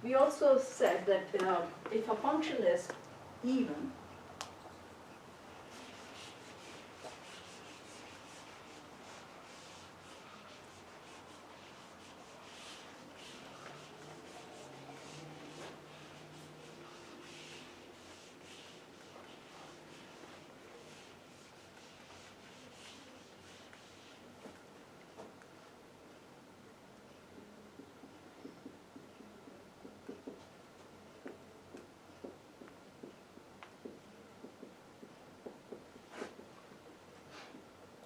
we also said that if a function is even,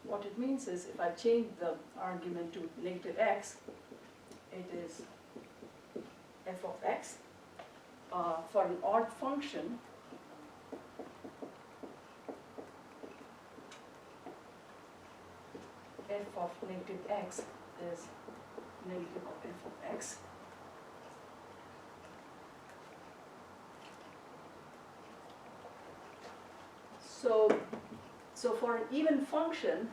what it means is if I change the argument to negative x, it is f of x. For an odd function, f of negative x is negative of f of x. So for an even function,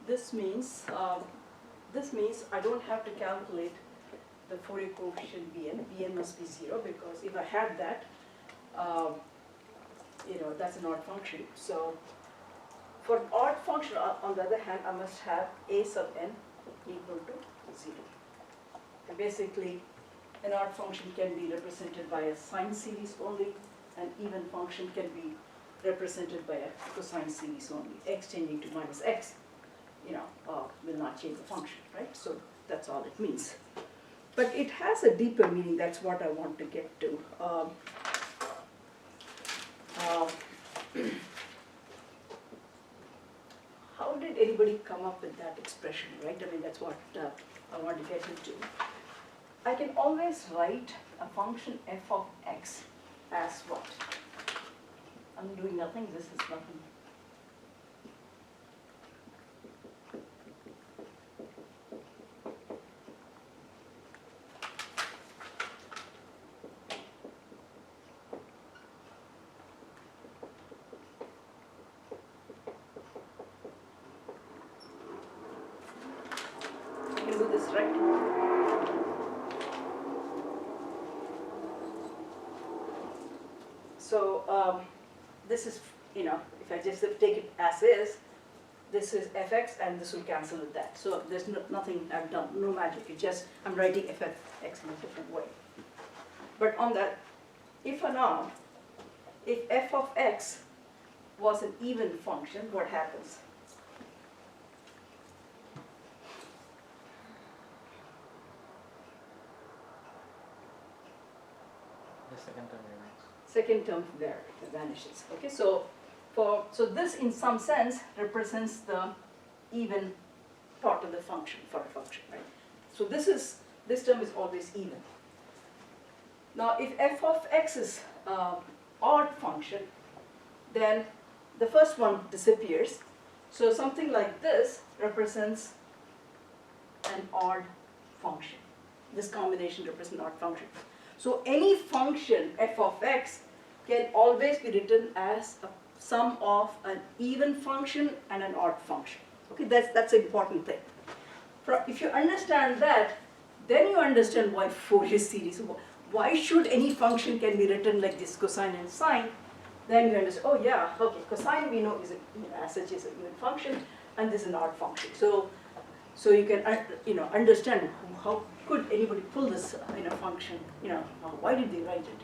this means I don't have to calculate the Fourier coefficient Bn. Bn must be 0 because if I had that, that's an odd function. So for an odd function, on the other hand, I must have a sub n equal to 0. And basically, an odd function can be represented by a sine series only. An even function can be represented by a cosine series only. X changing to minus x, will not change the function, right? So that's all it means. But it has a deeper meaning. That's what I want to get to. How did anybody come up with that expression, right? I mean, that's what I want to get into. I can always write a function f of x as what? I'm doing nothing, this is nothing. You can do this, right? So this is, if I just take it as is, this is fx and this will cancel with that. So there's nothing I've done, no magic. It's just I'm writing f of x in a different way. But on that, if f of x was an even function, what happens? The second term remains. Second term there vanishes. Okay, so this in some sense represents the even part of the function for a function, right? So this term is always even. Now, if f of x is odd function, then the first one disappears. So something like this represents an odd function. This combination represents an odd function. So any function f of x can always be written as a sum of an even function and an odd function. Okay, that's an important thing. If you understand that, then you understand why Fourier series. Why should any function can be written like this, cosine and sine? Then you understand. Oh yeah, okay. Cosine we know is as such is an even function, and this is an odd function. So you can understand how could anybody pull this in a function? Why did they write it?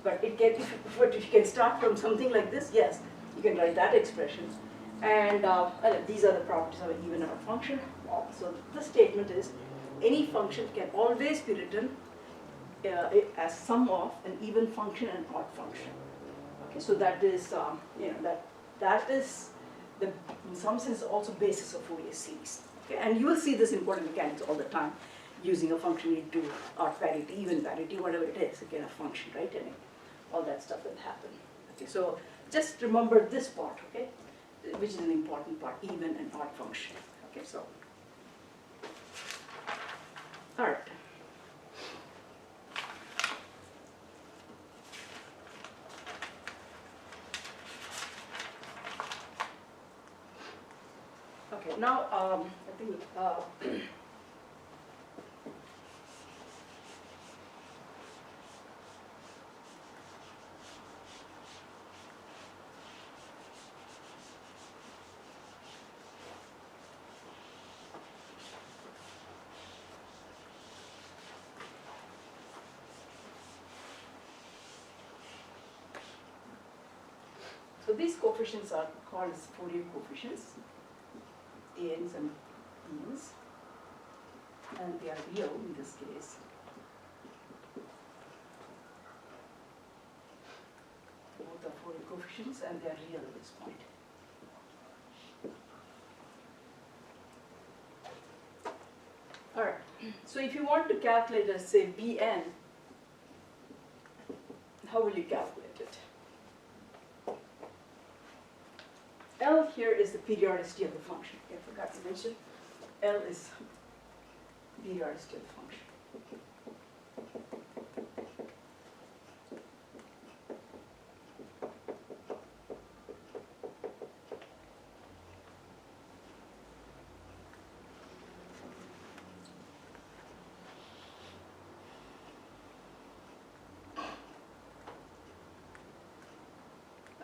But if you can start from something like this, yes, you can write that expression. And these are the properties of an even odd function. So the statement is, any function can always be written as sum of an even function and odd function. Okay, so that is that is in some sense also basis of Fourier series. Okay, and you will see this in quantum mechanics all the time, using a function into odd parity, even parity, whatever it is, again a function, right? And all that stuff will happen. Okay, so just remember this part, okay, which is an important part, even and odd function. Okay, so all right. Okay, now I think So these coefficients are called as Fourier coefficients, ANs and BNs, and they are real in this case. Both are Fourier coefficients and they are real at this point. Alright, so if you want to calculate, let's say, Bn, how will you calculate it? L here is the periodicity of the function. I forgot to mention. L is periodicity of the function.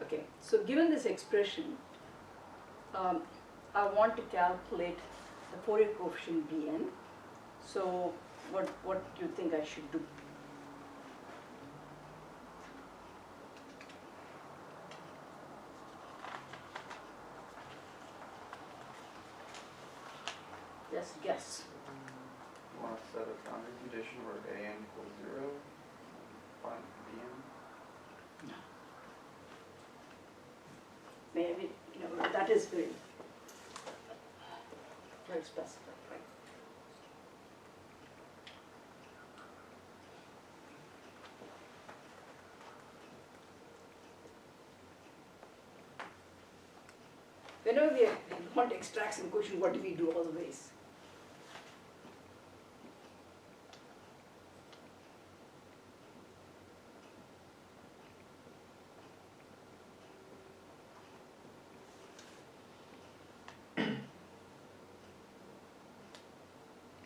Okay, so given this expression, I want to calculate the Fourier coefficient Bn. So what do you think I should do? Just guess. You want to set a boundary condition where AN equals 0, find BN? Maybe, that is very specific, right? Whenever we want to extract some quotient, what do we do always?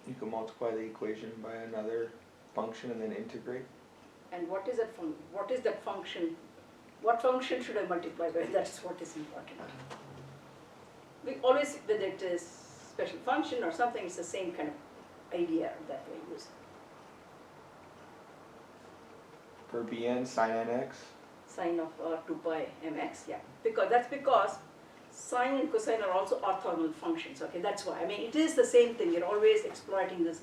You can multiply the equation by another function and then integrate. And what is that function? What function should I multiply by? That's what is important. We always, whether it is special function or something, it's the same kind of idea that we use. For Bn, sin nx. Sine of 2 pi mx, yeah. Because sine and cosine are also orthogonal functions, okay, that's why. I mean, it is the same thing, you're always exploiting this.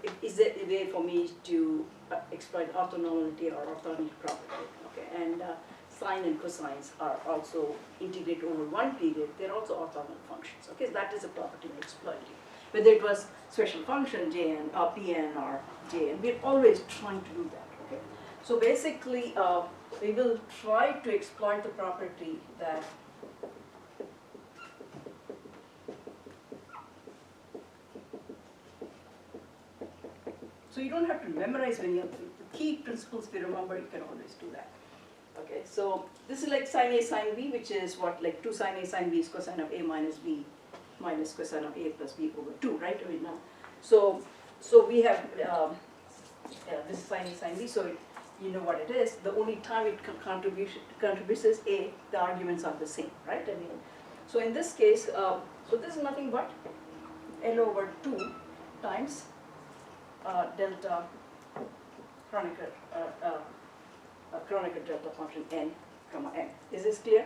It is a way for me to exploit orthonormality or orthogonal property, okay, and sine and cosines are also integrated over one period, they're also orthogonal functions, okay, so that is a property we're exploiting. Whether it was special function Jn or Pn or Jn, we're always trying to do that, okay. So basically, we will try to exploit the property that so you don't have to memorize many of the key principles. If you remember, you can always do that. Okay, so this is like sine A sine B, which is what, like 2 sine A sine B is cosine of A minus B minus cosine of A plus B over 2, right? I mean, so we have this is sine A sine B, so you know what it is. The only time it contributes is A, the arguments are the same, right? I mean, so in this case, so this is nothing but L over 2 times delta Kronecker delta function n comma m. Is this clear?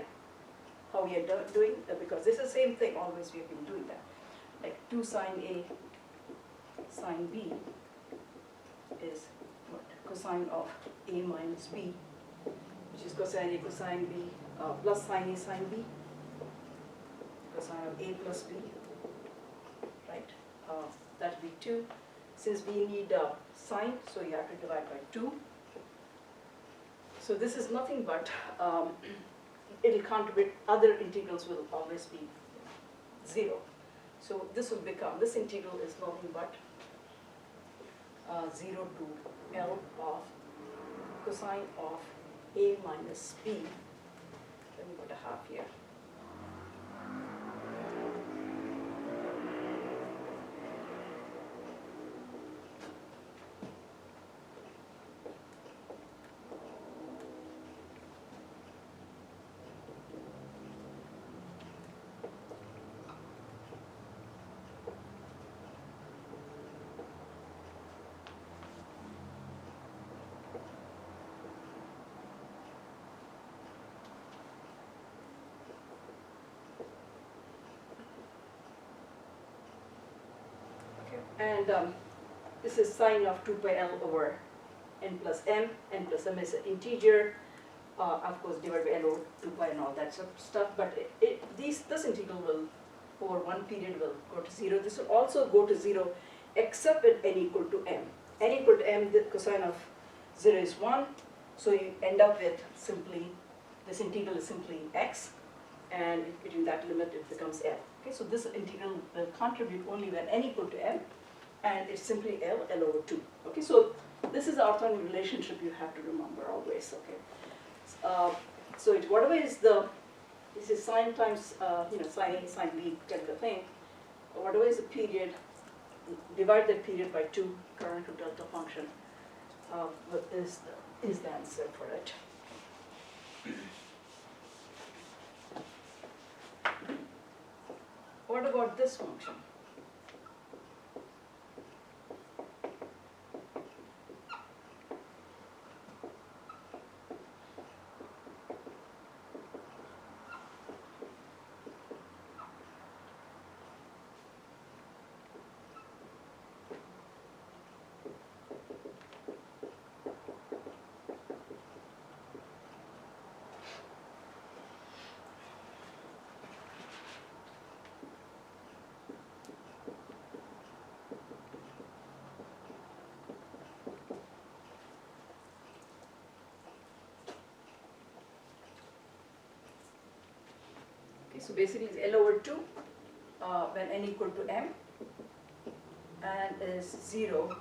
How we are doing? Because this is the same thing, always we have been doing that. Like 2 sine A sine B is what? Cosine of A minus B, which is cosine A cosine B plus sine A sine B, cosine of A plus B, right? That will be 2. Since we need sine, so you have to divide by 2. So this is nothing but, it will contribute, other integrals will always be 0. So this will become, this integral is nothing but 0 to L of cosine of A minus B. Let me put a half here. And this is sine of 2 pi L over n plus m. N plus m is an integer, of course divided by L over 2 pi and all that sort of stuff. But this integral will, over one period, will go to 0. This will also go to 0 except at n equal to m. N equal to m, the cosine of 0 is 1. So you end up with simply, this integral is simply x, and between that limit it becomes L. Okay, so this integral will contribute only when n equal to m, and it's simply L over 2. Okay, so this is the orthogonal relationship you have to remember always. Okay, so whatever is this is sine times sine A, sine B kind of a thing. Whatever is the period, divide that period by 2, current to delta function, is the answer for it. What about this function? So basically it's L over 2 when n equal to m, and is 0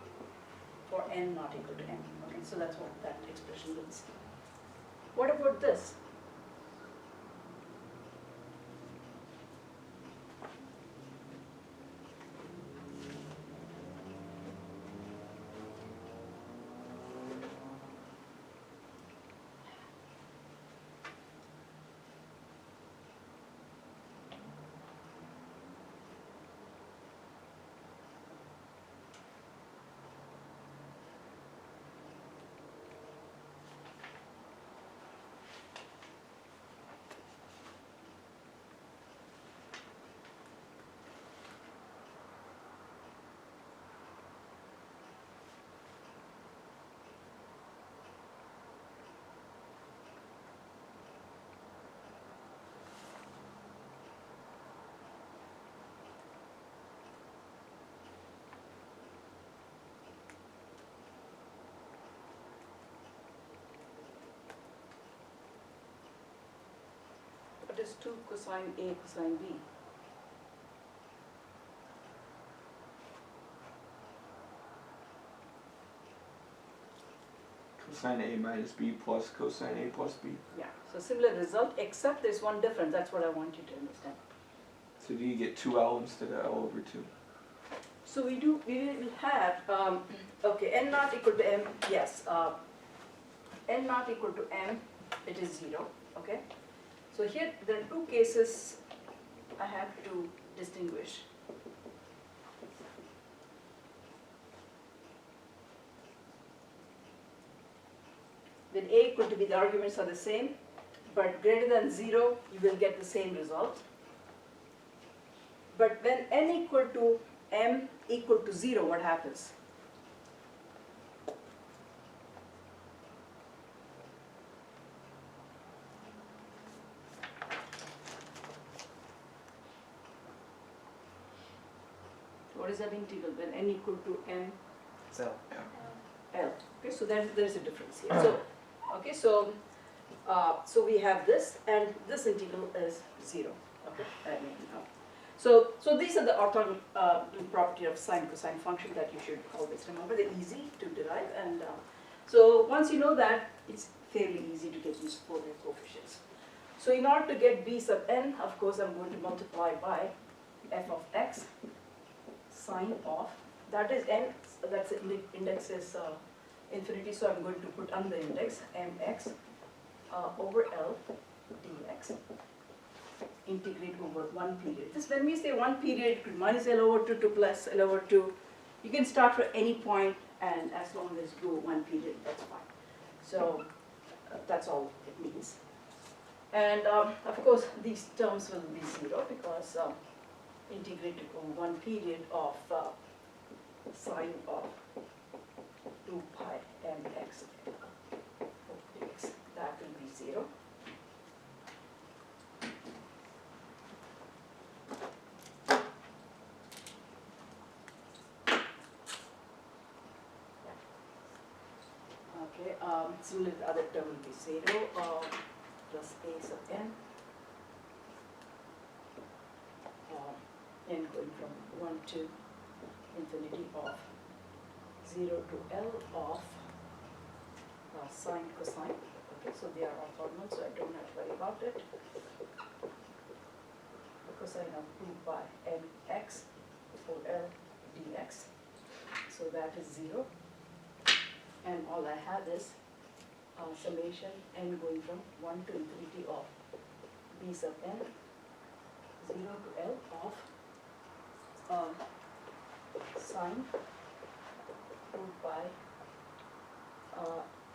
for n not equal to m. Okay, so that's what that expression means. What about this? What is 2 cosine A cosine B? Cosine A minus B plus cosine A plus B. Yeah, so similar result, except there's one difference. That's what I want you to understand. So do you get 2L instead of L over 2? So we will have, okay, n not equal to m, yes. N not equal to m, it is 0, okay? So here, there are two cases I have to distinguish. When A equal to B, the arguments are the same, but greater than 0, you will get the same result. But when n equal to m equal to 0, what happens? What is that integral when n equal to m So, L? Okay, so there is a difference here. So, okay, so we have this, and this integral is 0. Okay, so these are the orthogonal property of sine cosine function that you should always remember. They're easy to derive, and so once you know that, it's fairly easy to get these Fourier coefficients. So in order to get b sub n, of course, I'm going to multiply by f of x sine of, that is n, that's the index is infinity, so I'm going to put on the index mx over L dx, integrate over one period. This, when we say one period, minus L over 2 to plus L over 2, you can start from any point, and as long as you go one period, that's fine. So that's all it means. And of course, these terms will be 0 because integrated over one period of sine of 2 pi mx dx. That will be 0. Okay, similarly the other term will be 0 plus a sub n. N going from 1 to infinity of 0 to L of sine cosine. Okay, so they are orthogonal, so I don't have to worry about it. The cosine of 2 pi mx over L dx. So that is 0. And all I have is summation n going from 1 to infinity of b sub n 0 to L of sine 2 pi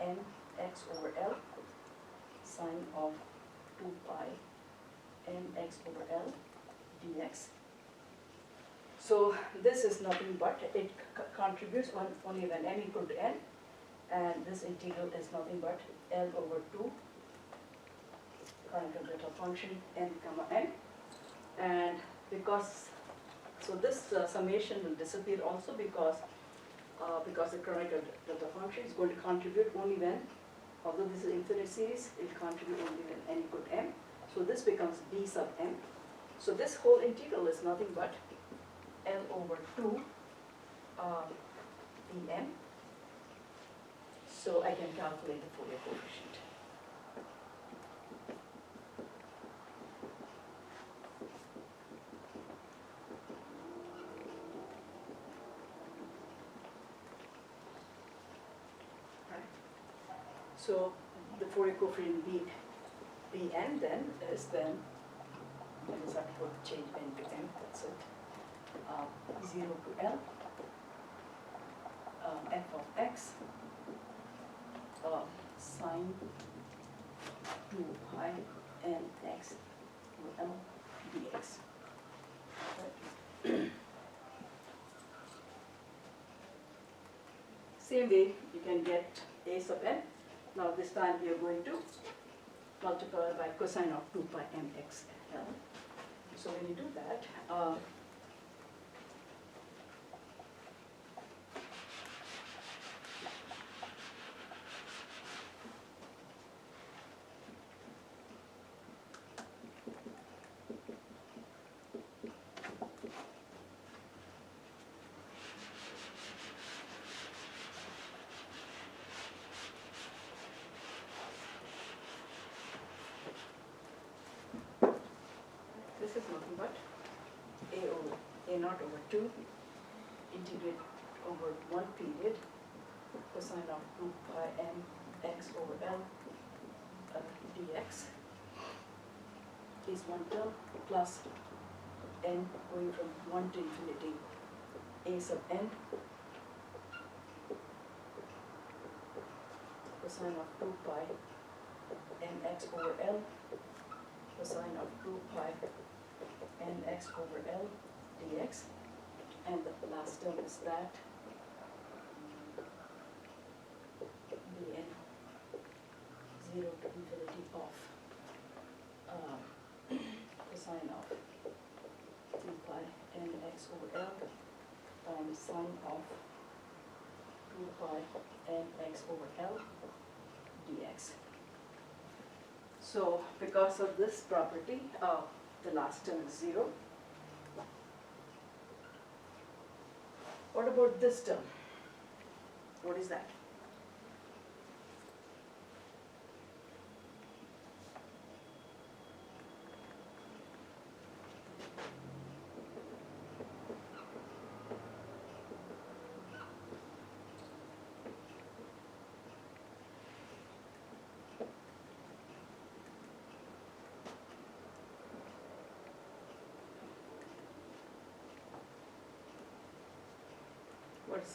mx over L sine of 2 pi mx over L dx. So this is nothing but, it contributes only when n equal to n, and this integral is nothing but L over 2 canonical delta function n comma n. And because, so this summation will disappear also because the canonical delta function is going to contribute only when, although this is infinite series, it will contribute only when n equal to m. So this becomes b sub m. So this whole integral is nothing but L over 2 dm. So I can calculate the Fourier coefficient. So the Fourier coefficient Bn then is then, I just have to change n to m, that's it. 0 to L, f of x, sine 2 pi mx over L dx. Right. Same way you can get a sub n. Now this time we are going to multiply by cosine of 2 pi mx L. So when you do that, this is nothing but a naught over 2 integrate over 1 period cosine of 2 pi m x over L dx is one term plus n going from 1 to infinity a sub n cosine of 2 pi mx over L cosine of 2 pi nx over L dx, and the last term is that bn 0 to infinity of cosine of 2 pi nx over L times sine of 2 pi nx over L dx. So because of this property, the last term is 0. What about this term? What is that?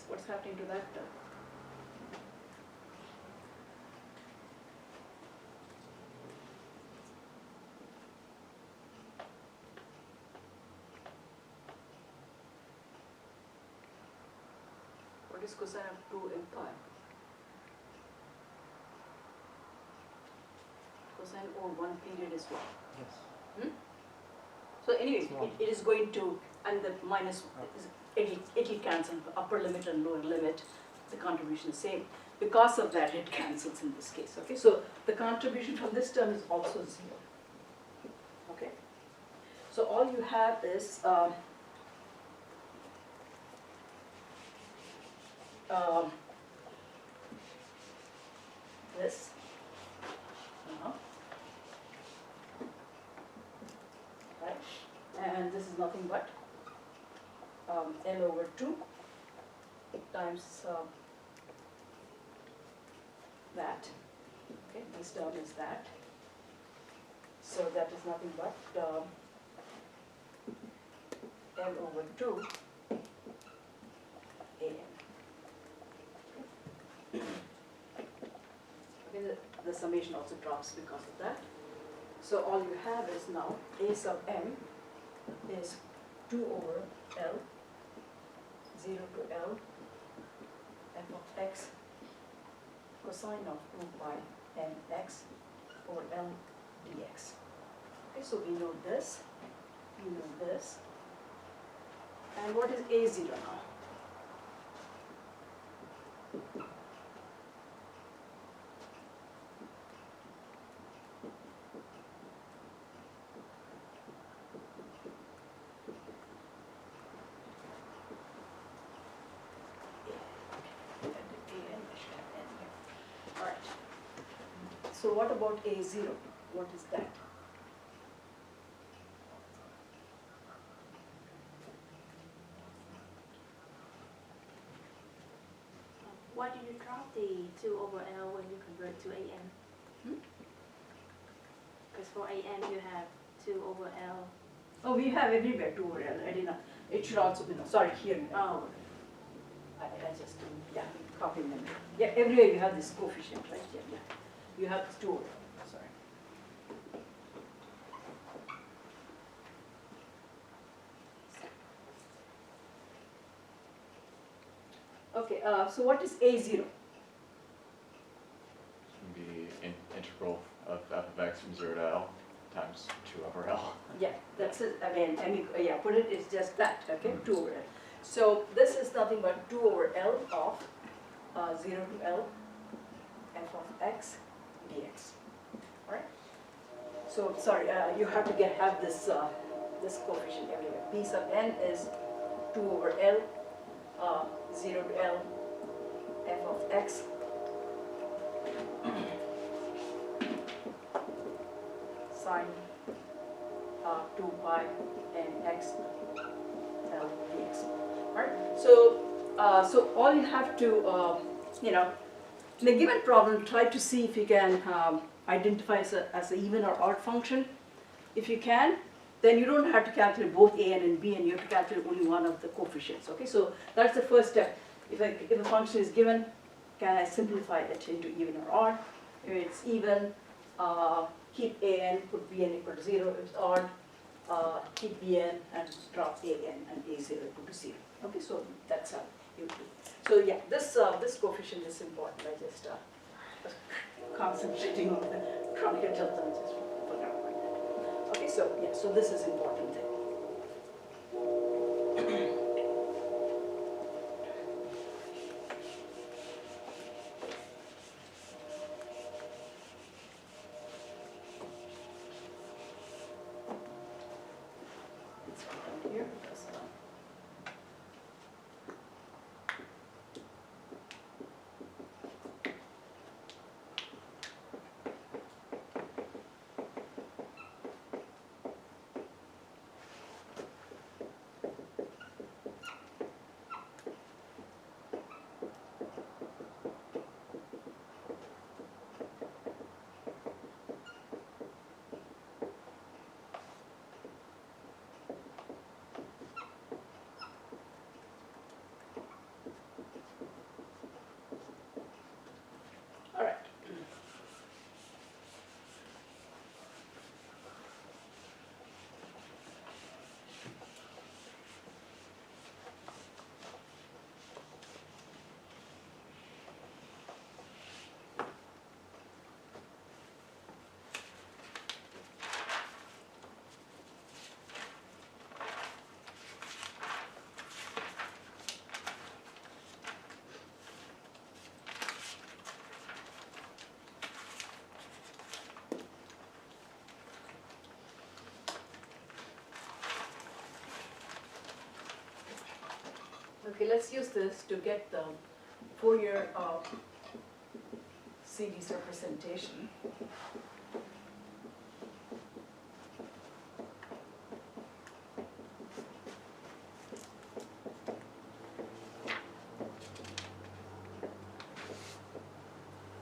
What's happening to that term? is cosine of 2 m pi? Cosine over 1 period is what? Yes. So anyway, Small. it is going to, and the minus, it cancels, upper limit and lower limit, the contribution is same. Because of that, it cancels in this case, okay? So the contribution from this term is also 0, okay? So all you have is, this, right? And this is nothing but L over 2 times that, okay, this term is that. So that is nothing but L over 2 AN. Okay, the summation also drops because of that. So all you have is now A sub m is 2 over L, 0 to L, f of x cosine of 2 pi n x over L dx. Okay, so we know this, we know this. And what is A0 now? Alright. So what about A0? What is that? Why did you drop the 2 over L when you convert to AN? Hmm? Because for AN you have 2 over L. Oh, we have everywhere 2 over L. I didn't know. It should also be, no, sorry, here. Oh. I just, yeah, copying them. Yeah, everywhere you have this coefficient, right? Yeah, yeah. You have this 2 over L, sorry. Okay, so what is A0? Be integral of f of x from 0 to L times 2 over L. Yeah, that's it. Again, yeah, put it, it's just that, okay, 2 over L. So this is nothing but 2 over L of 0 to L f of x dx. Alright? So, sorry, you have to have this, this coefficient everywhere. P sub n is 2 over L, 0 to L f of x sine 2 pi n x L dx. Right? So, so all you have to, you know, in a given problem, try to see if you can identify as an even or odd function. If you can, then you don't have to calculate both a n and b, and you have to calculate only one of the coefficients. Okay, so that's the first step. If a function is given, can I simplify it into even or odd? If it's even, keep a n, put b n equal to 0. If it's odd, keep b n and drop a n and a 0 equal to 0. Okay, so that's how you do. So yeah, this this coefficient is important. I just was concentrating on the Kronecker delta and just forgot about that. Okay, so yeah, so this is important thing. Let's put down here because Okay, let's use this to get the Fourier series representation.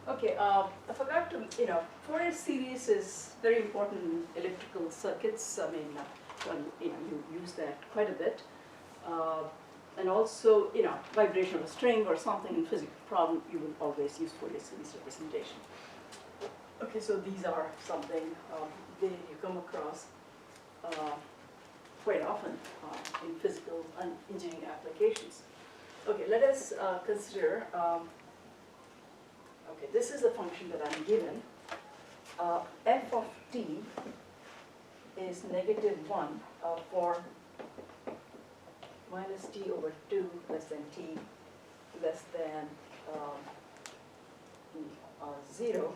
Okay, I forgot to, Fourier series is very important in electrical circuits. I mean, you use that quite a bit. And also, vibration of a string or something in physical problem, you will always use Fourier series representation. Okay, so these are something that you come across quite often in physical and engineering applications. Okay, let us consider, okay, this is a function that I'm given. F of t is -1 for minus t over 2 less than t less than 0.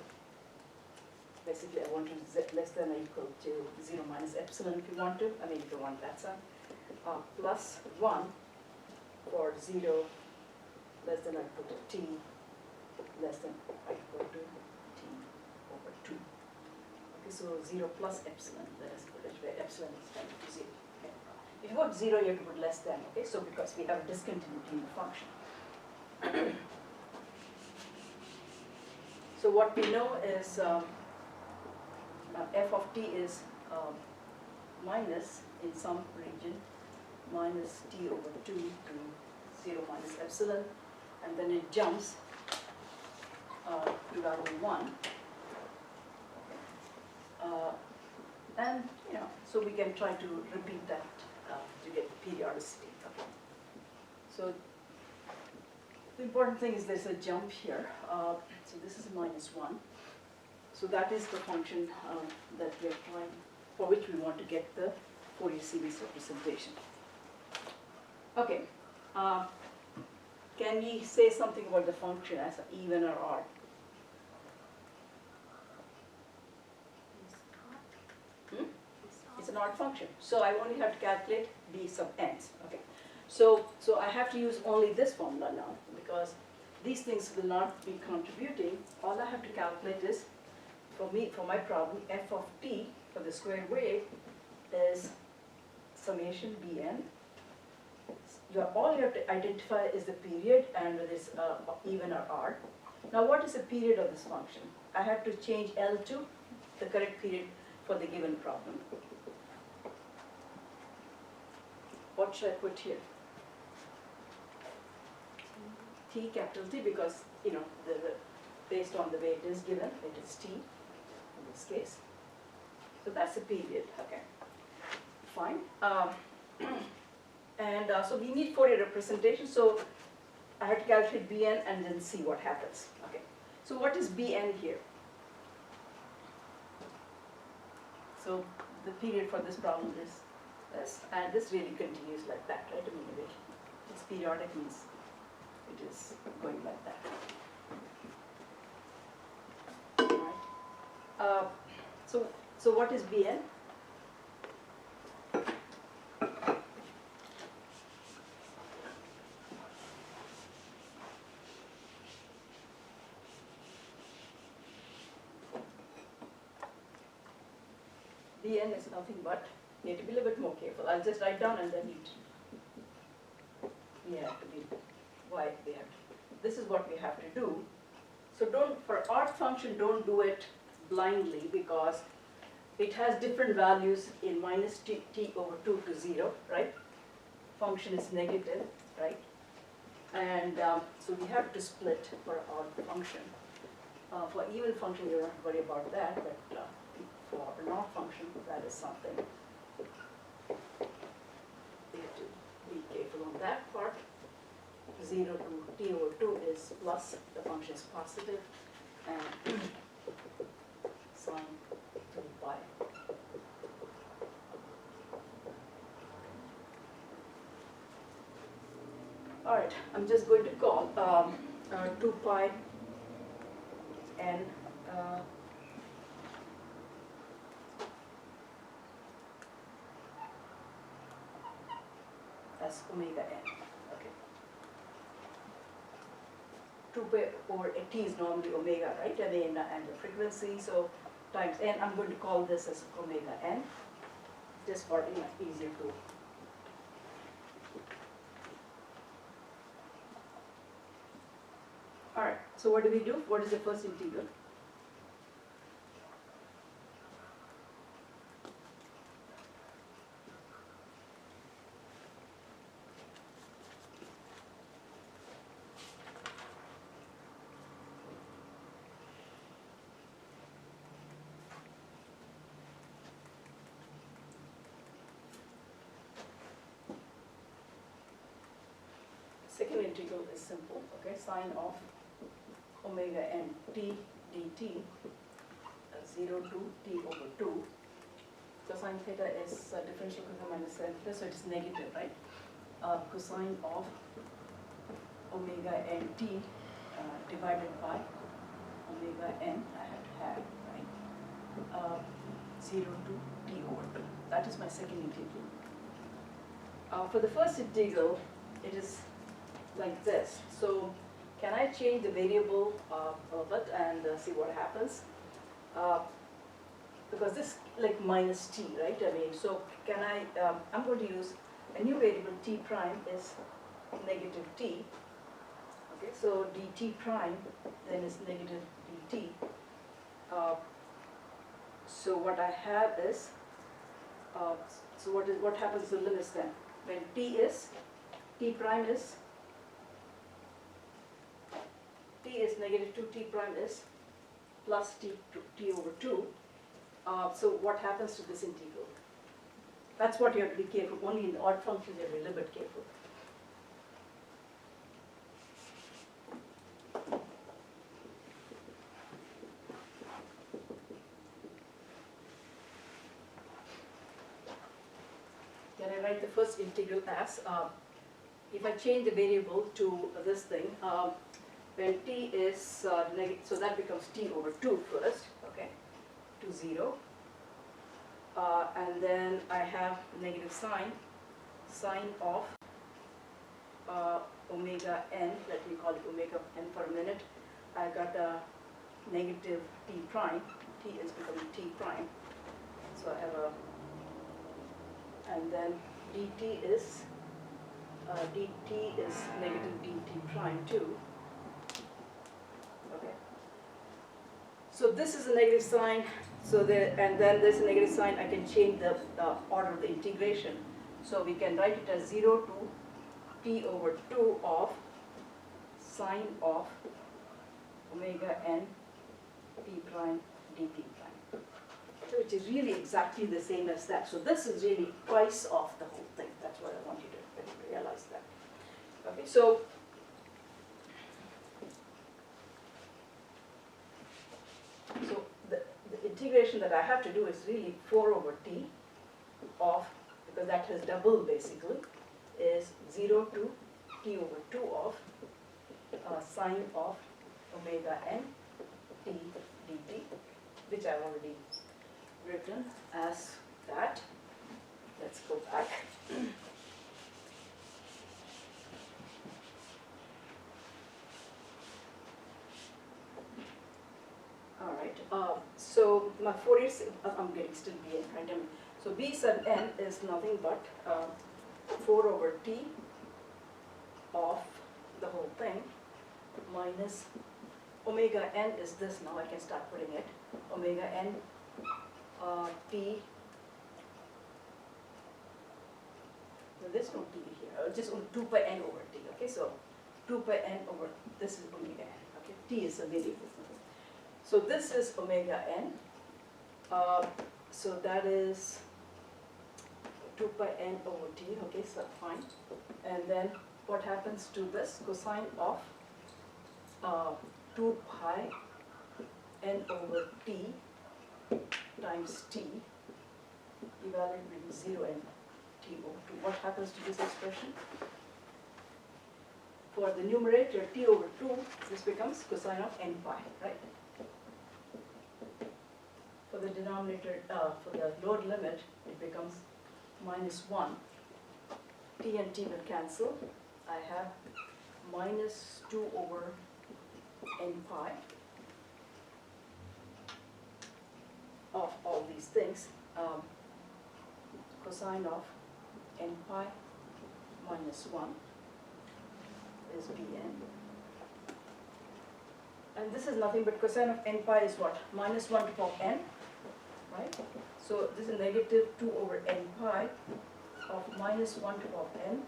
Basically, I want to less than or equal to 0 minus epsilon if you want to. I mean, if you want that sign. Plus 1 for 0 less than or equal to t less than or equal to t over 2. Okay, so 0 plus epsilon, let us put it where epsilon is equal to 0. Okay. If you put 0, you have to put less than, okay, so because we have discontinuity in the function. So what we know is f of t is minus in some region minus t over 2 to 0 minus epsilon, and then it jumps to value 1. And so we can try to repeat that to get periodicity. Okay. So the important thing is there's a jump here. So this is -1. So that is the function that we are trying, for which we want to get the Fourier series representation. Okay. Can we say something about the function as even or odd? It's an odd function. So I only have to calculate b sub n's. Okay. So I have to use only this formula now because these things will not be contributing. All I have to calculate is, for my problem, f of t for the square wave is summation bn. All you have to identify is the period and whether it's even or odd. Now what is the period of this function? I have to change L to the correct period for the given problem. What should I put here? T, capital T, because based on the way it is given, it is T in this case. So that's the period, okay. Fine. And so we need Fourier representation, so I have to calculate Bn and then see what happens. Okay. So what is Bn here? So the period for this problem is this, and this really continues like that, right? I mean, it's periodic means it is going like that. All right. So what is Bn? Bn is nothing but, you need to be a little bit more careful. I'll just write down and then we have to be, why we have to, this is what we have to do. So for odd function, don't do it blindly because it has different values in minus t over 2 to 0, right? Function is negative, right? And so we have to split for odd function. For even function, you don't have to worry about that, but for an odd function, that is something we have to be careful on that part. 0 to t over 2 is plus, the function is positive, and sine 2 pi. All right, I'm just going to call 2 pi n as omega n. Okay. 2 pi over t is normally omega, right? I mean, and the frequency, so times n, I'm going to call this as omega n, just for easier to. All right, so what do we do? What is the first integral? Second integral is simple, okay, sine of omega n t dt, 0 to t over 2. Cosine theta is differential cosine minus sin theta, so it is negative, right? Cosine of omega n t divided by omega n, I have to have, right? 0 to t over 2. That is my second integral. For the first integral, it is like this. So can I change the variable of it and see what happens? Because this like minus t, right? I mean, so can I, I'm going to use a new variable t prime is negative t. Okay, so dt prime then is negative dt. So what I have is, so what happens to the limits then? When t prime is negative 2, t prime is plus t over 2. So what happens to this integral? That's what you have to be careful. Only in the odd functions you have to be a little bit careful. Can I write the first integral as, if I change the variable to this thing, when t is negative, so that becomes t over 2 first, okay, to 0. And then I have negative sine of omega n, let me call it omega n for a minute. I got a negative t prime, t is becoming t prime. So I have a, and then dt is negative dt prime too. Okay. So this is a negative sign, so there, and then there's a negative sign, I can change the order of the integration. So we can write it as 0 to t over 2 of sine of omega n p prime dt prime, which is really exactly the same as that. So this is really twice of the whole thing. That's what I want you to realize that. Okay, so the integration that I have to do is really 4 over t of, because that has double basically, is 0 to t over 2 of sine of omega n t dt, which I've already written as that. Let's go back. All right, so my Fourier, I'm getting still b n, right? So b sub n is nothing but 4 over t of the whole thing minus omega n is this now, I can start putting it, omega n t, no, there's no t here, just 2 pi n over t, okay, so 2 pi n over, this is omega n, okay, t is a variable. So this is omega n, so that is 2 pi n over t, okay, so fine. And then what happens to this? Cosine of 2 pi n over t times t, evaluate between 0 and t over 2. What happens to this expression? For the numerator, t over 2, this becomes cosine of n pi, right? For the denominator, for the lower limit, it becomes minus 1. T and t will cancel. I have minus 2 over n pi of all these things, cosine of n pi minus 1 is Bn. And this is nothing but cosine of n pi is what? Minus 1 to the power of n, right? So this is negative 2 over n pi of minus 1 to the power of n,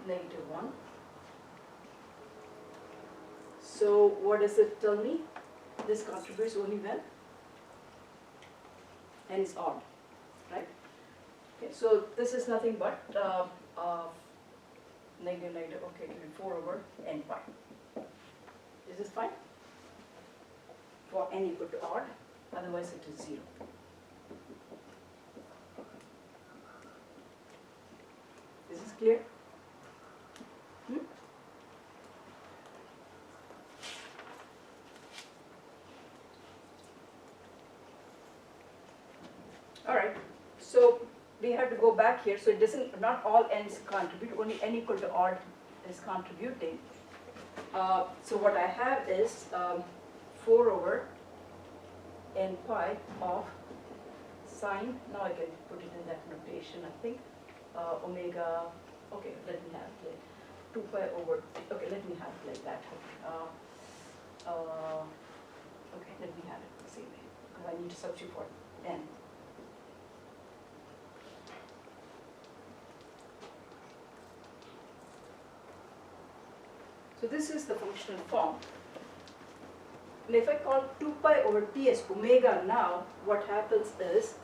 negative 1. So what does it tell me? This contributes only when n is odd, right? Okay, so this is nothing but negative, negative, okay, it will be 4 over n pi. Is this fine? For n equal to odd, otherwise it is 0. Is this clear? All right, so we have to go back here, so it doesn't, not all n's contribute, only n equal to odd is contributing. So what I have is 4 over n pi of sine, now I can put it in that notation, I think, omega, okay, let me have it like 2 pi over, okay, let me have it like that. Okay, let me have it the same way, because I need to substitute for n. So this is the functional form. And if I call 2 pi over t as omega now, what happens is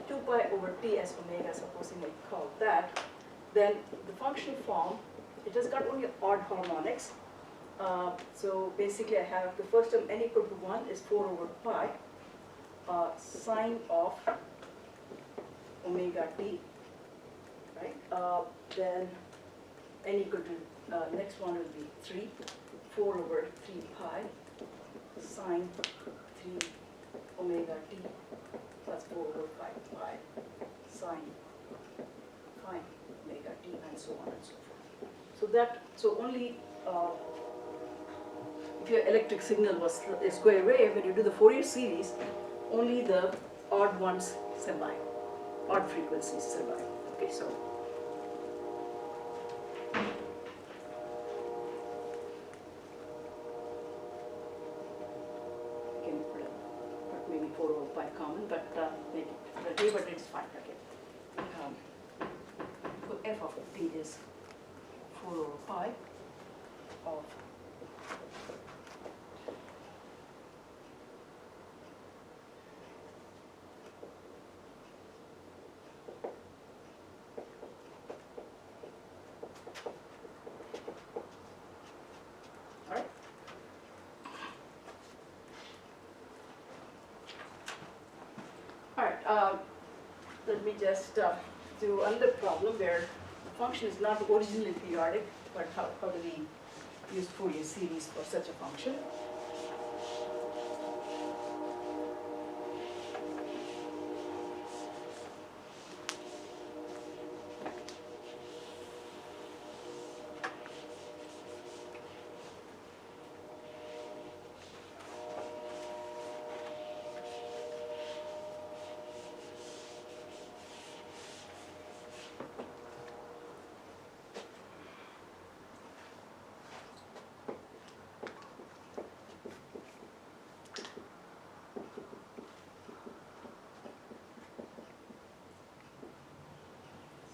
2 pi over t as omega, supposing I call that, then the functional form, it has got only odd harmonics. So basically I have the first term n equal to 1 is 4 over pi sine of omega t, right? Then n equal to, next one will be 3, 4 over 3 pi sine 3 omega t plus 4 over 5 pi sine 5 omega t, and so on and so forth. So that, so only if your electric signal was a square wave, when you do the Fourier series, only the odd ones survive, odd frequencies survive. Okay, so you can put maybe 4 over pi common, but maybe but it's fine. Okay. So f of t is 4 over pi of let me just do another problem where the function is not originally periodic, but how do we use Fourier series for such a function?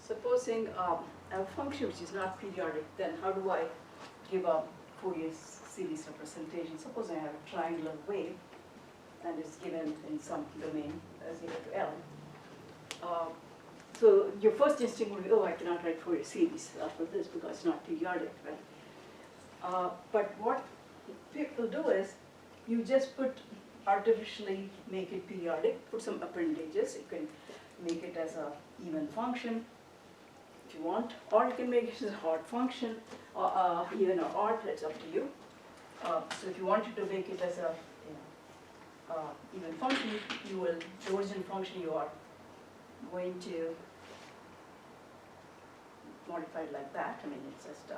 Supposing a function which is not periodic, then how do I give a Fourier series representation? Suppose I have a triangular wave and it's given in some domain 0 to L. So your first instinct would be, oh, I cannot write Fourier series for this because it's not periodic, right? But what people do is you just artificially make it periodic, put some appendages. You can make it as a even function if you want, or you can make it as a odd function, or even or odd, it's up to you. So if you wanted to make it as a even function, you will, the original function you are going to modify it like that. I mean, it's just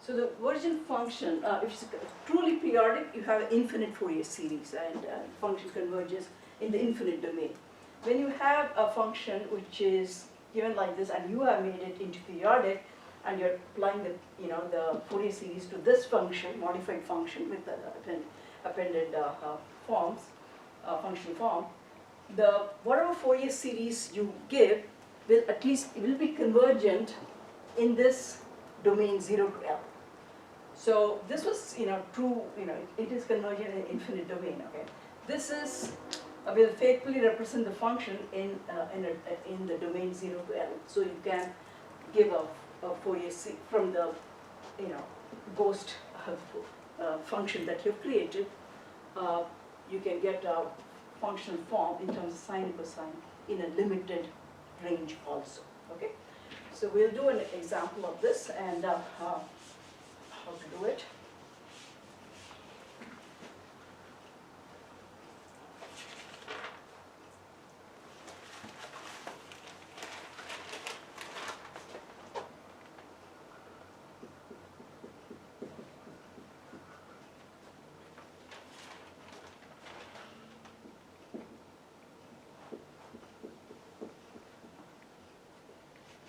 So the origin function, if it's truly periodic, you have an infinite Fourier series, and function converges in the infinite domain. When you have a function which is given like this, and you have made it into periodic, and you're applying the the Fourier series to this function, modified function with the appended forms, functional form, the whatever Fourier series you give will at least will be convergent in this domain 0 to L. So this was true, it is convergent in infinite domain. Okay, this is will faithfully represent the function in the domain 0 to L. So you can give a Fourier series from the ghost function that you've created. You can get a functional form in terms of sine and cosine in a limited range also. Okay, so we'll do an example of this and how to do it.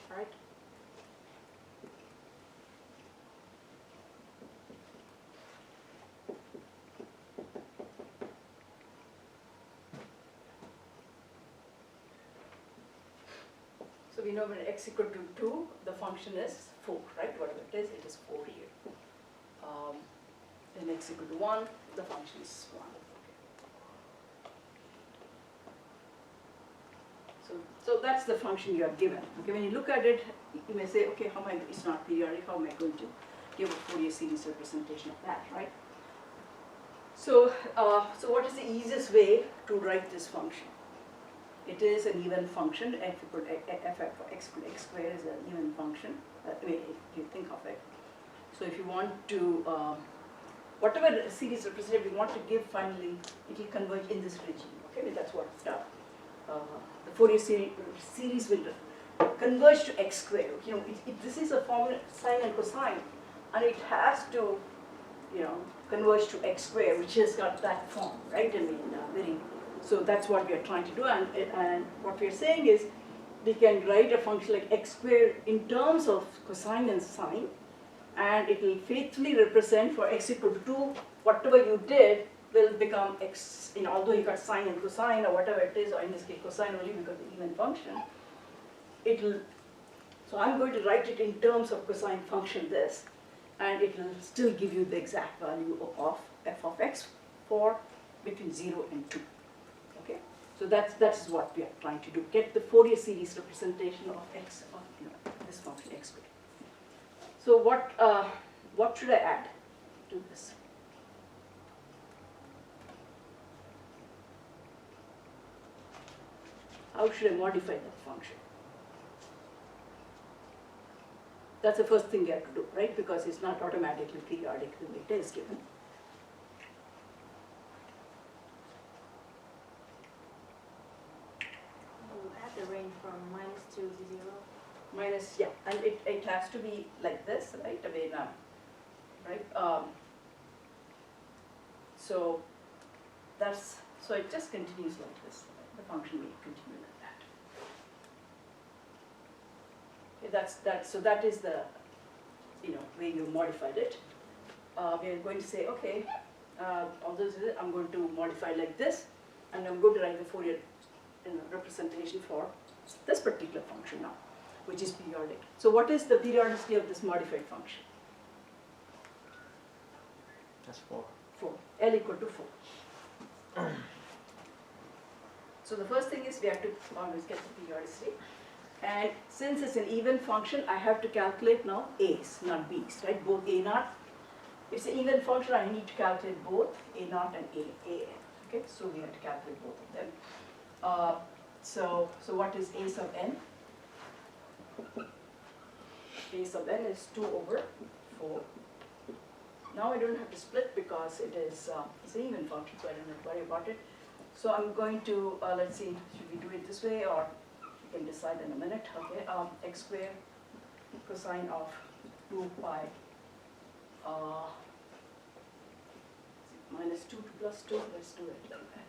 Right. So we know when x equal to 2, the function is 4, right? Whatever it is 4 here. Then x equal to 1, the function is 1. So that's the function you are given. Okay, when you look at it, you may say, okay, it's not periodic, how am I going to give a Fourier series representation of that, right? So, so what is the easiest way to write this function? It is an even function. F equal to f of x equal to x squared is an even function. If you think of it. So if you want to, whatever series representative you want to give, finally, it will converge in this regime. Okay, that's what the Fourier series will converge to x squared. This is a formula sine and cosine, and it has to, converge to x squared, which has got that form, right? So that's what we are trying to do, and what we are saying is we can write a function like x squared in terms of cosine and sine, and it will faithfully represent for x equal to 2, whatever you did will become x, although you got sine and cosine or whatever it is, or in this case cosine only because the even function, so I'm going to write it in terms of cosine function this, and it will still give you the exact value of f of x for between 0 and 2. Okay, so that's what we are trying to do, get the Fourier series representation of x, of this function x squared. So what should I add to this? How should I modify that function? That's the first thing you have to do, right? Because it's not automatically periodic the way it is given. You have the range from -2 to 0. Minus, yeah, and it has to be like this, right? I mean, right? So it just continues like this. The function will continue like that. Okay, so that is the way you modified it. We are going to say, okay, although I'm going to modify like this, and I'm going to write the Fourier representation for this particular function now, which is periodic. So what is the periodicity of this modified function? That's 4. 4. L equal to 4. So the first thing is we have to always get the periodicity. And since it's an even function, I have to calculate now a's, not b's, right? Both a naught. It's an even function, I need to calculate both a naught and a n. Okay, so we have to calculate both of them. So what is a sub n? A sub n is 2 over 4. Now I don't have to split because it's an even function, so I don't have to worry about it. So I'm going to, let's see, should we do it this way, or we can decide in a minute. Okay, x squared cosine of 2 pi minus 2 to plus 2, let's do it like that.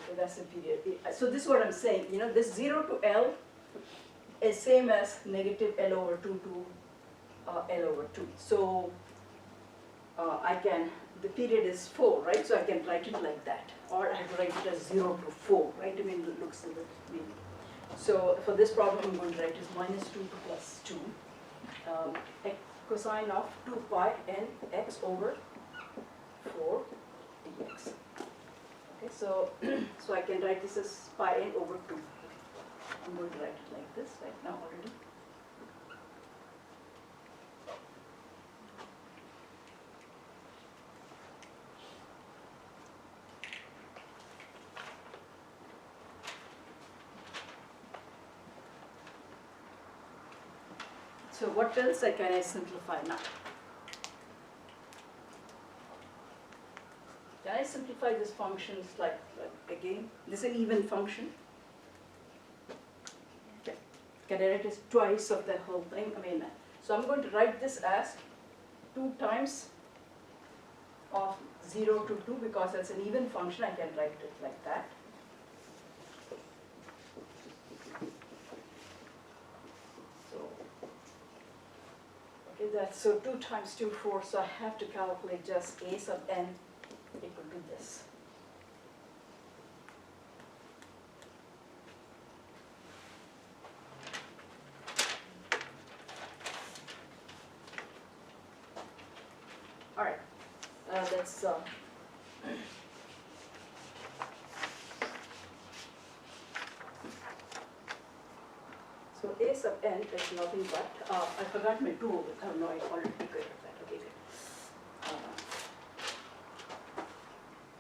So that's the period. So this is what I'm saying, you know, this 0 to L is same as negative L over 2 to L over 2. So I can, the period is 4, right? So I can write it like that. Or I can write it as 0 to 4, right? I mean, it looks a bit weird. So for this problem, I'm going to write is minus 2 to plus 2. Cosine of 2 pi n x over 4 dx. Okay, so, so I can write this as pi n over 2. I'm going to write it like this right now already. So what else can I simplify now? Can I simplify this function like again? This is an even function. Okay. Can I write it twice of the whole thing? I mean, so I'm going to write this as 2 times of 0 to 2 because it's an even function. I can write it like that. That's so 2 times 2, 4, so I have to calculate just a sub n equal to this. All right, let's so a sub n is nothing but, I forgot my 2 over, oh no, I already took care of that, okay, good.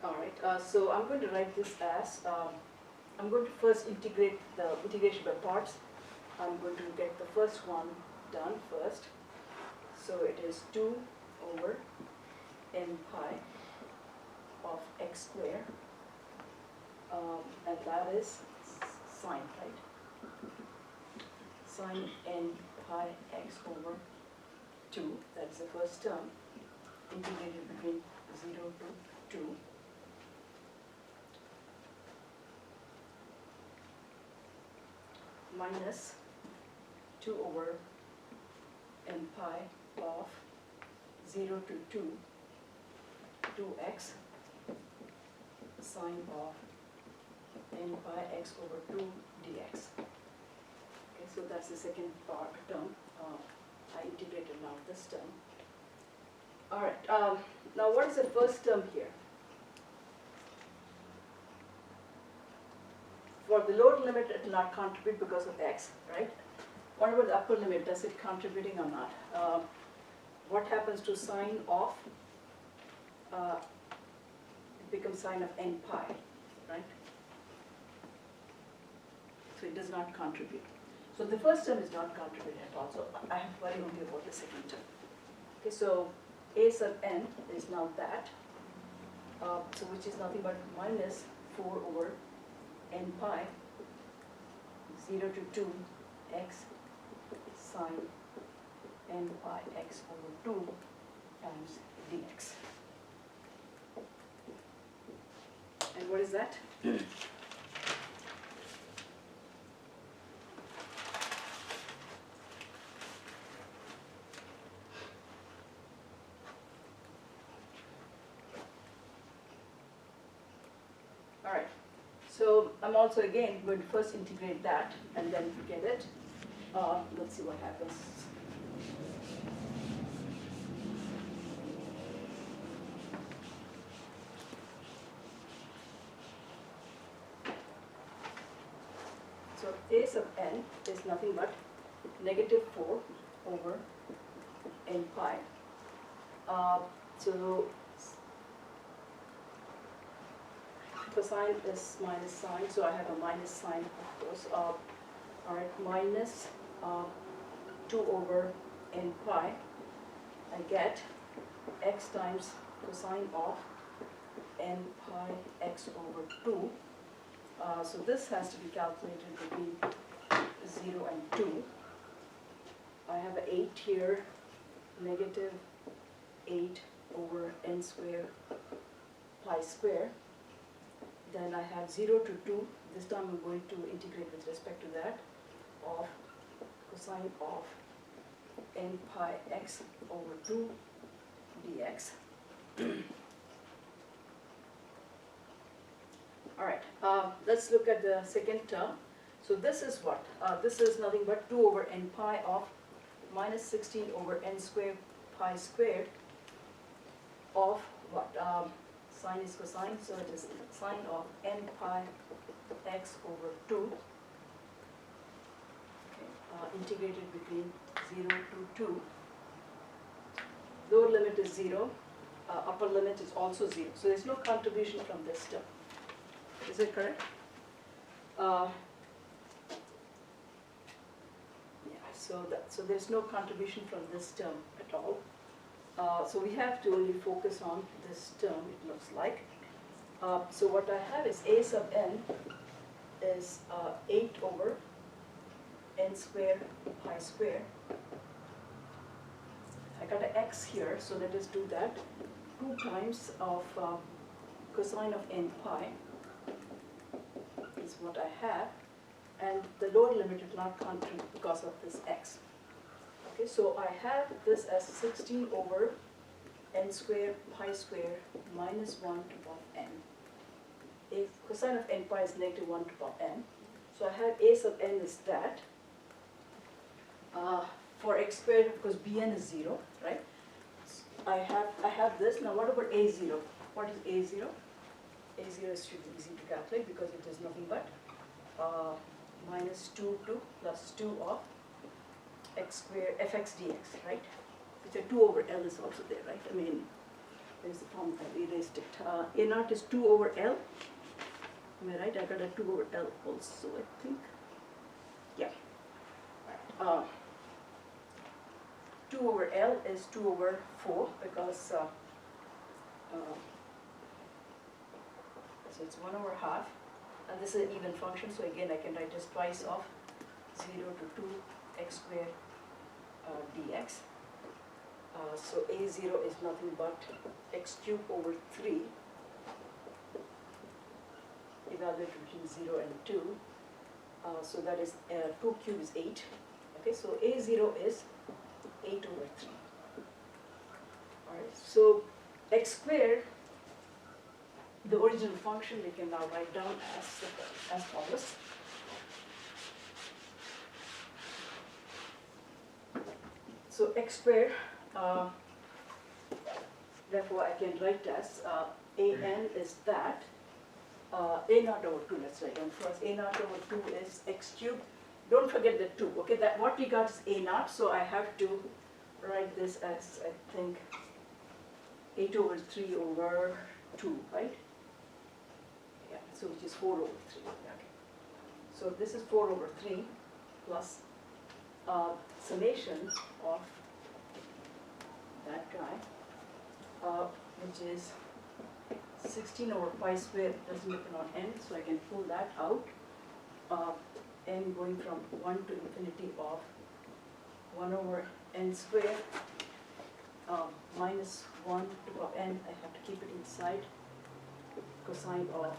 All right, so I'm going to write this as, I'm going to first integrate the integration by parts. I'm going to get the first one done first. So it is 2 over n pi of x squared, and that is sine, right? Sine n pi x over 2, that's the first term, integrated between 0 to 2. Minus 2 over n pi of 0 to 2, 2x sine of n pi x over 2 dx. Okay, so that's the second term. I integrated now this term. All right, now what is the first term here? For the lower limit, it will not contribute because of x, right? What about the upper limit? Does it contributing or not? What happens to sine of, it becomes sine of n pi, right? So it does not contribute. So the first term is not contributing at all, so I have to worry only about the second term. Okay, so a sub n is now that, so which is nothing but minus 4 over n pi 0 to 2 x sine n pi x over 2 times dx. And what is that? All right. So I'm also again going to first integrate that and then get it. Let's see what happens. So a sub n is nothing but negative 4 over n pi. So cosine is minus sine, so I have a minus sign, of course. All right, minus 2 over n pi. I get x times cosine of n pi x over 2. So this has to be calculated between 0 and 2. I have an 8 here, negative 8 over n square pi square. Then I have 0 to 2. This time I'm going to integrate with respect to that of cosine of n pi x over 2 dx. All right, let's look at the second term. So this is what? This is nothing but 2 over n pi of minus 16 over n square pi squared of what? Sine is cosine, so it is sine of n pi x over 2, okay, integrated between 0 to 2. Lower limit is 0, upper limit is also 0. So there's no contribution from this term. Is it correct? Yeah, so there's no contribution from this term at all. So we have to only focus on this term, it looks like. So what I have is a sub n is 8 over n square pi square. I got an x here, so let us do that. 2 times of cosine of n pi is what I have, and the lower limit will not contribute because of this x. Okay, so I have this as 16 over n square pi square minus 1 to the power of n. If cosine of n pi is negative 1 to the power of n, so I have a sub n is that. For x squared, because bn is 0, right? I have this. Now what about a0? What is a0? a0 should be easy to calculate because it is nothing but minus 2 plus 2 of x square fx dx, right? It's a 2 over L is also there, right? I mean, there's the form, I erased it. A naught is 2 over L. Am I right? I got a 2 over L also, I think. Yeah. 2 over L is 2 over 4 because so it's 1 over half, and this is an even function, so again I can write this twice of 0 to 2 x square dx. So a0 is nothing but x cubed over 3, evaluated between 0 and 2. So that is 2 cubed is 8. Okay, so a0 is 8 over 3. All right, so x squared, the original function we can now write down as follows. So x squared, therefore I can write as an is that, a naught over 2, let's write down first. A naught over 2 is x cubed. Don't forget the 2, okay? That what we got is a naught, so I have to write this as, I think, 8 over 3 over 2, right? Yeah, so which is 4 over 3, okay. So this is 4 over 3 plus summation of that guy, which is 16 over pi squared plus limited on n, so I can pull that out. N going from 1 to infinity of 1 over n squared minus 1 to the power of n. I have to keep it inside. Cosine of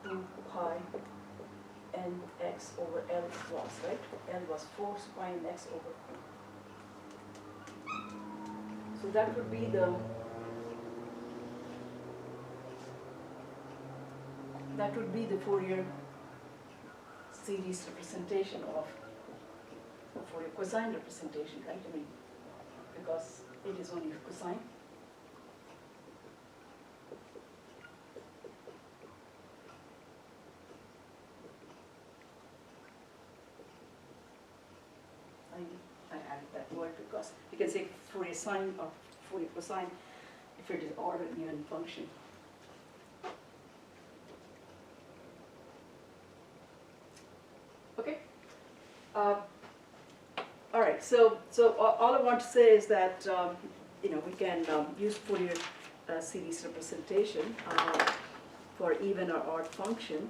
2 pi n x over L was, right? L was 4, so pi n x over 2. So that would be the Fourier series representation of Fourier cosine representation, right? I mean, because it is only cosine. I added that word because you can say Fourier sine or Fourier cosine if it is odd or even function. Okay. All right. So all I want to say is that we can use Fourier series representation for even or odd function,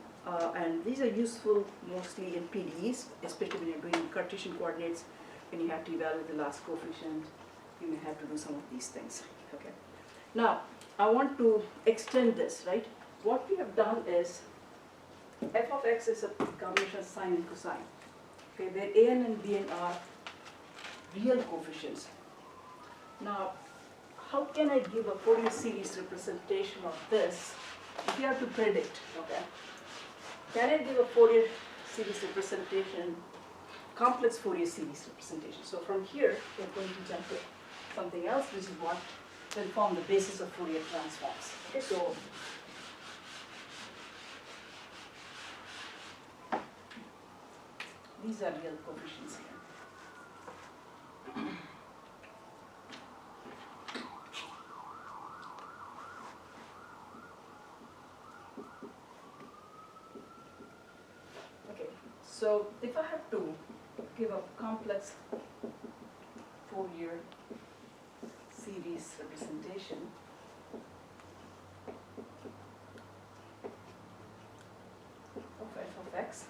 and these are useful mostly in PDEs, especially when you're doing Cartesian coordinates, when you have to evaluate the last coefficient, you may have to do some of these things, okay? Now, I want to extend this, right? What we have done is, f of x is a combination of sine and cosine, okay, where an and bn are real coefficients. Now, how can I give a Fourier series representation of this if you have to predict, okay? Can I give a Fourier series representation, complex Fourier series representation? So from here, we're going to jump to something else, which is what will form the basis of Fourier transforms. Okay, so these are real coefficients here. Okay, so if I have to give a complex Fourier series representation, of f of x,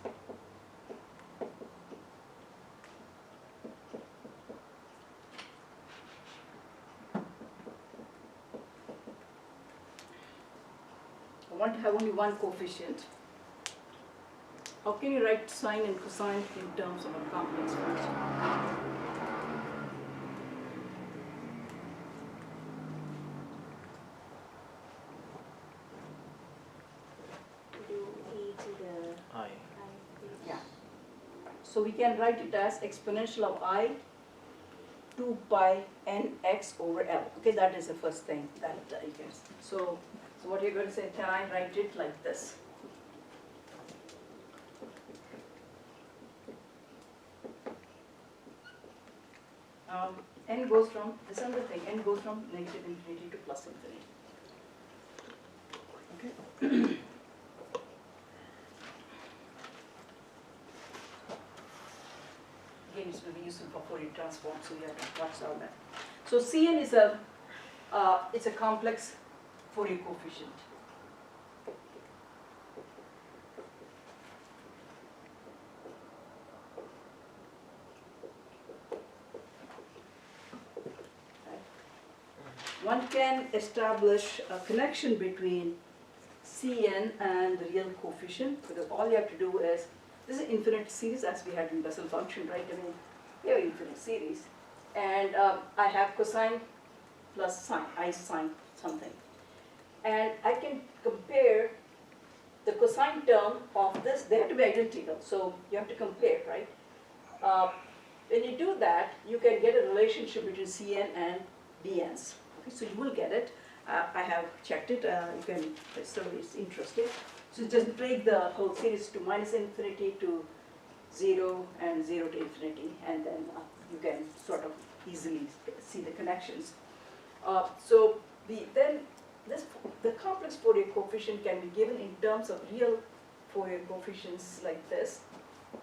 I want to have only one coefficient. How can you write sine and cosine in terms of a complex function? Do e to the I. I. Yeah. So we can write it as exponential of I 2 pi nx over L. Okay, that is the first thing that you can. So what you're going to say, can I write it like this? N goes from, this is the thing, n goes from negative infinity to plus infinity. Okay. Again, it's going to be useful for Fourier transform, so you have to watch all that. So Cn is it's a complex Fourier coefficient. One can establish a connection between Cn and the real coefficient, because all you have to do is, this is an infinite series as we had in Bessel function, right? I mean, we have infinite series. And I have cosine plus sine, I sine something. And I can compare the cosine term of this, they have to be identical, so you have to compare, right? When you do that, you can get a relationship between Cn and Bn's. Okay, so you will get it. I have checked it, you can, so it's interesting. So just break the whole series to minus infinity to 0 and 0 to infinity, and then you can sort of easily see the connections. So the complex Fourier coefficient can be given in terms of real Fourier coefficients like this.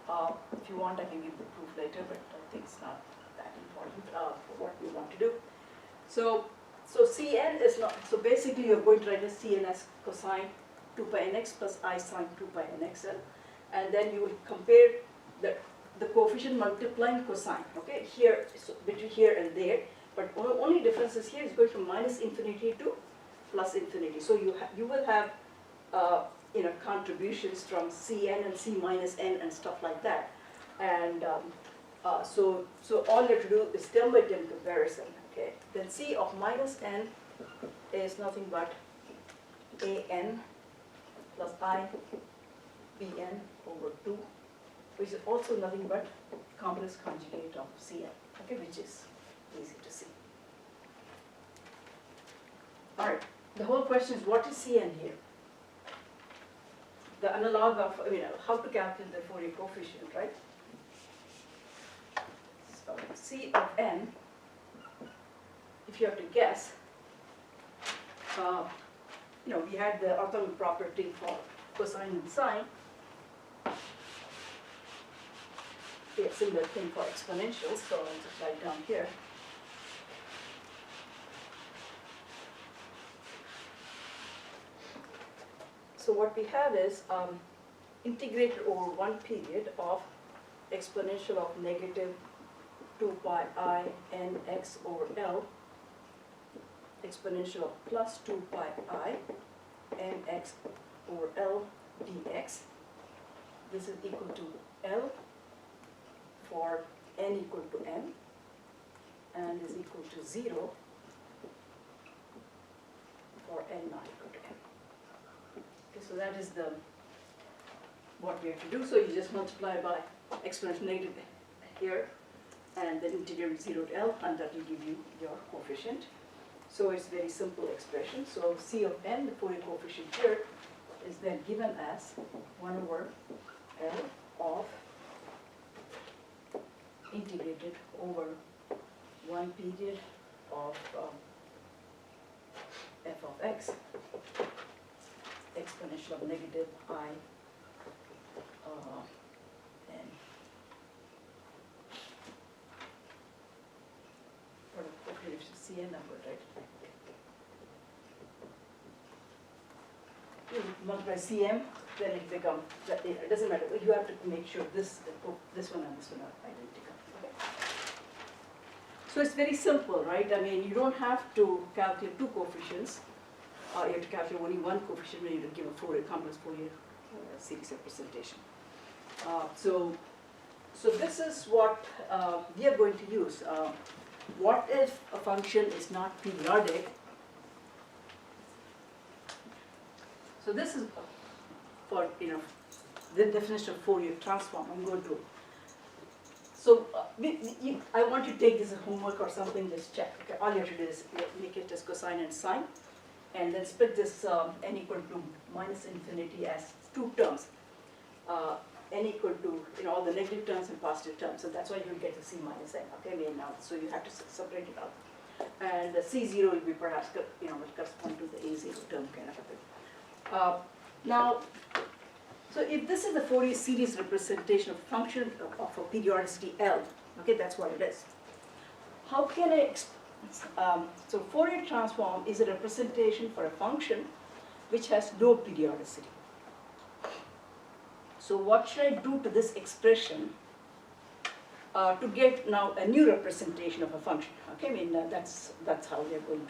If you want, I can give the proof later, but I think it's not that important for what we want to do. So Cn is not, so basically you're going to write as Cn as cosine 2 pi nx plus I sine 2 pi nxl, and then you will compare the coefficient multiplying cosine, okay, here, so between here and there, but only difference is here is going from minus infinity to plus infinity. So you will have contributions from Cn and C minus n and stuff like that, and so all you have to do is term by term comparison. Okay, then C of minus n is nothing but an plus I bn over 2, which is also nothing but complex conjugate of Cn, okay, which is easy to see. All right, the whole question is what is Cn here? The analog of, how to calculate the Fourier coefficient, right? So C of n, if you have to guess, we had the orthogonal property for cosine and sine. We have similar thing for exponentials, so I'll just write down here. So what we have is integrated over one period of exponential of negative 2 pi I n x over L exponential of plus 2 pi I n x over L dx. This is equal to L for n equal to m and is equal to 0 for n not equal to m. Okay, so that is what we have to do. So you just multiply by exponential negative here and then integrate 0 to L, and that will give you your coefficient. So it's very simple expression. So C of n, the Fourier coefficient here, is then given as 1 over L of integrated over one period of f of x exponential of negative I n. Okay, it's a Cn number, right? You multiply Cm, then it becomes, it doesn't matter, you have to make sure this one and this one are identical. Okay? So it's very simple, right? I mean, you don't have to calculate two coefficients. You have to calculate only one coefficient when you give a Fourier, complex Fourier series representation. So this is what we are going to use. What if a function is not periodic? So this is for, the definition of Fourier transform. I'm going to. So I want you to take this as homework or something, just check. Okay, all you have to do is make it as cosine and sine, and then split this n equal to minus infinity as two terms. N equal to all the negative terms and positive terms, so that's why you'll get the C minus n. Okay, I mean now, so you have to separate it out, and the C0 will be perhaps will correspond to the A0 term kind of a thing. Now, so if this is the Fourier series representation of function of a periodicity L, okay, that's what it is. How can I? So Fourier transform is a representation for a function which has no periodicity. So what should I do to this expression to get now a new representation of a function? Okay, I mean that's how we are going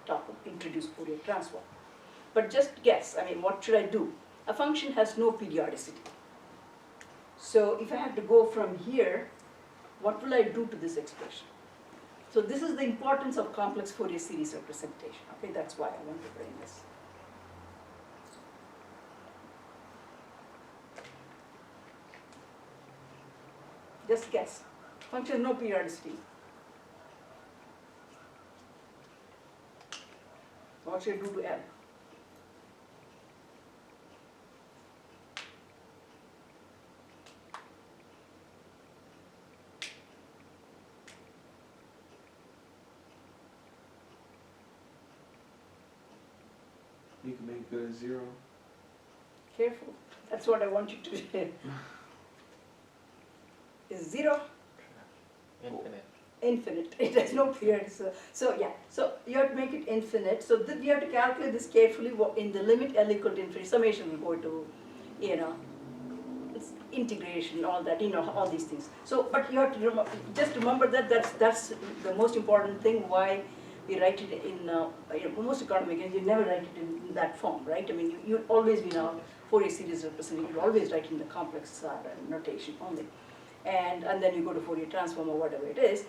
to introduce Fourier transform. But just guess, I mean, what should I do? A function has no periodicity. So if I have to go from here, what will I do to this expression? So this is the importance of complex Fourier series representation. Okay, that's why I want to bring this. Just guess. Function no periodicity. What should I do to L? You can make it a 0. Careful. That's what I want you to do. Is 0? Infinite. Infinite. It has no period. So yeah. So you have to make it infinite. So you have to calculate this carefully. In the limit L equal to infinity, summation will go to, it's integration, all that, all these things. So, but you have to just remember that that's the most important thing. Why we write it in most economic, and you never write it in that form, right? I mean, you always be now Fourier series representing. You always write in the complex notation only, and then you go to Fourier transform or whatever it is,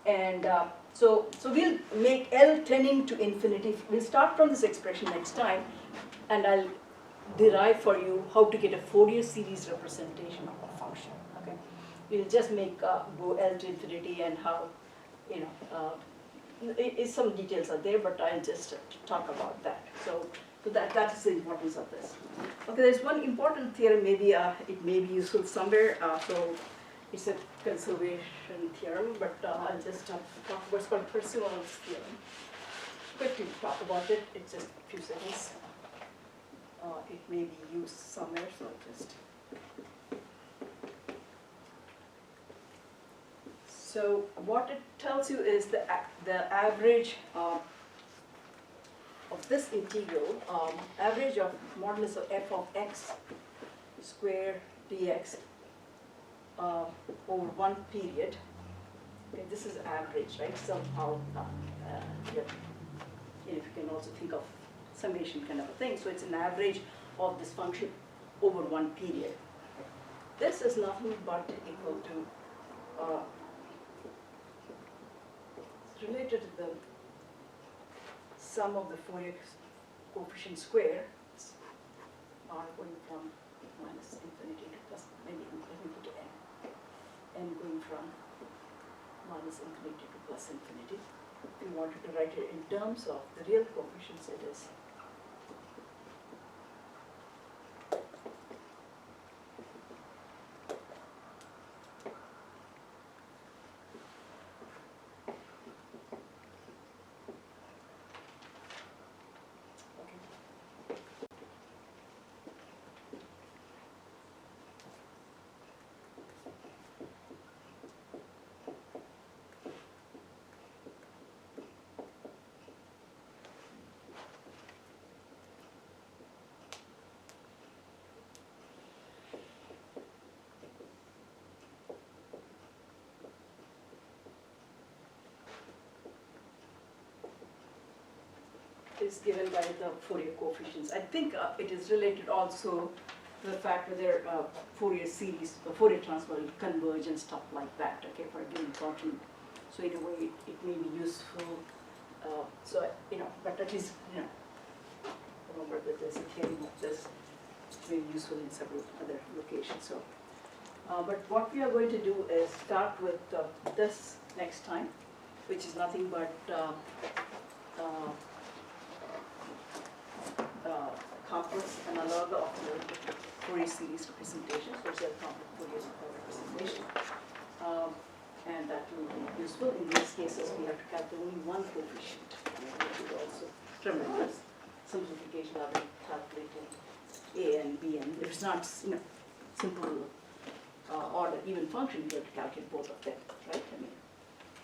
and so we'll make L tending to infinity. We'll start from this expression next time, and I'll derive for you how to get a Fourier series representation of a function. Okay, we'll just make go L to infinity and how some details are there, but I'll just talk about that. So that's the importance of this. Okay, there's one important theorem, maybe it may be useful somewhere. So it's a conservation theorem, but I'll just talk about what's called Percival's theorem. Quickly talk about it. It's just a few seconds. It may be used somewhere, so just. So what it tells you is the average of this integral, average of modulus of f of x square dx over one period Okay, this is average, right? Somehow, you can also think of summation kind of a thing. So it's an average of this function over one period. This is nothing but equal to, it's related to the sum of the Fourier coefficient square, r going from minus infinity to plus, maybe let me put n going from minus infinity to plus infinity. If you wanted to write it in terms of the real coefficients, it is is given by the Fourier coefficients. I think it is related also to the fact whether Fourier series, Fourier transform will converge and stuff like that, okay, for a given function. So in a way, it may be useful. But at least, remember that there's a theory of this. It may be useful in several other locations. So, but what we are going to do is start with this next time, which is nothing but complex analog of the Fourier series representation, so it's a complex Fourier representation. And that will be useful. In these cases, we have to calculate only one coefficient, which is also tremendous. Simplification of calculating A and B, and if it's not simple order even function, you have to calculate both of them, right?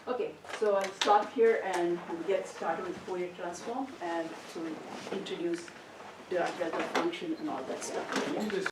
Okay, so I'll stop here and we'll get started with Fourier transform and to introduce Dirac delta function and all that stuff. Yeah.